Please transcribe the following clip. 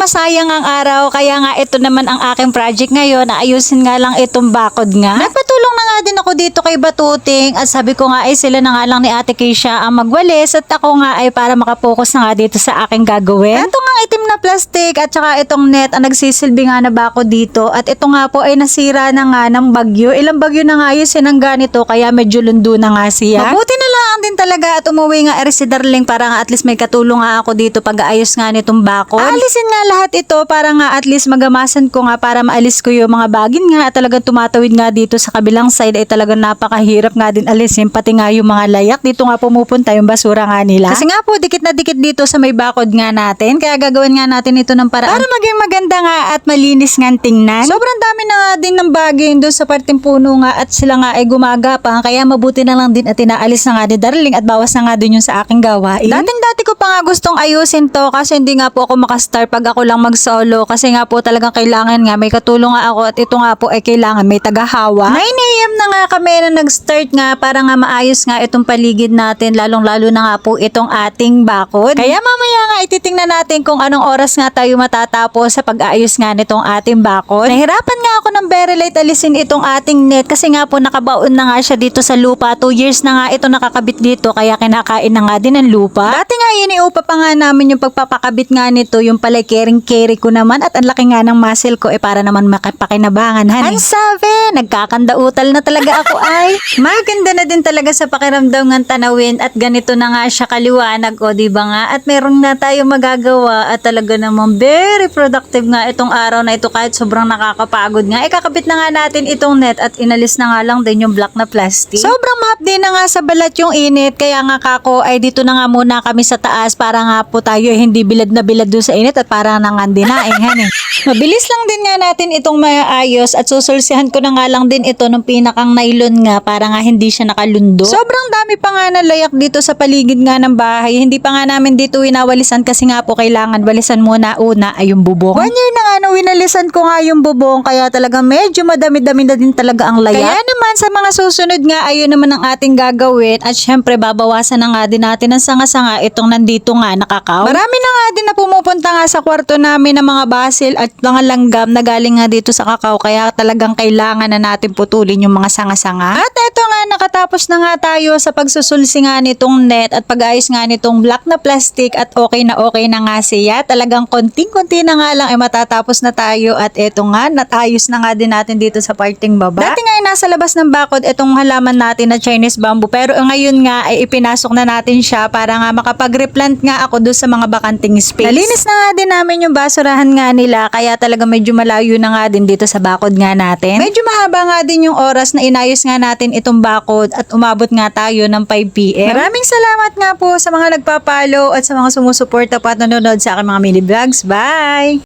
masayang ang araw, kaya nga ito naman ang aking project ngayon. Ayusin nga lang itong bakod nga. Nagpatulong na nga din ako dito kay Batuting at sabi ko nga ay sila na nga lang ni Ate Keisha ang magwalis at ako nga ay para makapokus na nga dito sa aking gagawin. Ito nga itim na plastic at saka itong net ang nagsisilbi nga na bakod dito at ito nga po ay nasira na nga ng bagyo. Ilang bagyo na nga yung sinangga nito kaya medyo lundo na nga siya. Mabuti na lang din talaga at umuwi nga si Darling para nga at least may katulong nga ako dito pag-aayos nga nitong bakod. Aalisin nga lahat ito para nga at least magamasan ko nga para maalis ko yung mga bagin nga at talagang tumatawid nga dito sa kabilang side ay talagang napakahirap nga din alisin pati nga yung mga layak. Dito nga pumupunta yung basura nga nila. Kasi nga po dikit na dikit dito sa may bakod nga natin kaya gagawin nga natin ito ng paraan para maging maganda nga at malinis nga tingnan. Sobrang dami na nga din ng bagay doon sa parteng puno nga at sila nga ay gumagapang kaya mabuti na lang din at inaalis na nga ni Darling at bawas na nga din yung sa aking gawain. Dating-dati ko pa nga gustong ayusin to kasi hindi nga po ako makastar pag ako lang mag-solo kasi nga po talagang kailangan nga may katulong nga ako at ito nga po ay kailangan may tagahawa. 9 AM na nga kami na nag-start nga para nga maayos nga itong paligid natin lalong-lalo na nga po itong ating bakod. Kaya mamaya nga ititingnan natin kung anong oras nga tayo matatapos sa pag-aayos nga nitong ating bakod. Nahirapan nga ako ng very late alisin itong ating net kasi nga po nakabaon na nga siya dito sa lupa. 2 years na nga ito nakakabit dito kaya kinakain na nga din ng lupa. Dati nga iniupa pa nga namin yung pagpapakabit nga nito yung pala carry ko naman at ang laki nga ng muscle ko para naman makapakinabangan. Ang sabi, nagkakandautal na talaga ako ay. Maganda na din talaga sa pakiramdam ng tanawin at ganito na nga siya kaliwanag o diba nga at meron na tayo magagawa at talaga namang very productive nga itong araw na ito kahit sobrang nakakapagod nga. Ikakabit na nga natin itong net at inalis na nga lang din yung black na plastic. Sobrang mahapdi na nga sa balat yung init kaya nga kako ay dito na nga muna kami sa taas para nga po tayo hindi bilad na bilad doon sa init at para nang andinaing eh. Mabilis lang din nga natin itong maayos at susulsihan ko na nga lang din ito ng pinakang nylon nga para nga hindi siya nakalundo. Sobrang dami pa nga na layak dito sa paligid nga ng bahay. Hindi pa nga namin dito winawalisan kasi nga po kailangan walisan muna una ay yung bubong. 1 year na nga nung winalisan ko nga yung bubong kaya talaga medyo madami-dami na din talaga ang layak. Kaya naman sa mga susunod nga ayun naman ang ating gagawin at syempre babawasan na nga din natin ang sanga-sanga itong nandito nga nakakaw. Marami na nga din na pumupunta nga sa kwarto namin ng mga basil at mga langgam na galing nga dito sa kakao kaya talagang kailangan na natin putulin yung mga sanga-sanga. At eto nga nakatapos na nga tayo sa pagsusulsi nga nitong net at pag-ayos nga nitong black na plastic at okay na nga siya. Talagang konting-konti na nga lang ay matatapos na tayo at eto nga natayos na nga din natin dito sa parting baba. Dati nga ay nasa labas ng bakod itong halaman natin na Chinese bamboo pero ngayon nga ay ipinasok na natin siya para nga makapag-replant nga ako doon sa mga bakanting space. Nalinis na nga din namin yung basurahan nga nila kaya talaga medyo malayo na nga din dito sa bakod nga natin. Medyo mahaba nga din yung oras na inayos nga natin itong bakod at umabot nga tayo ng 5 PM. Maraming salamat nga po sa mga nagpapalo at sa mga sumusuporta pa at nanonood sa aking mga mini vlogs. Bye!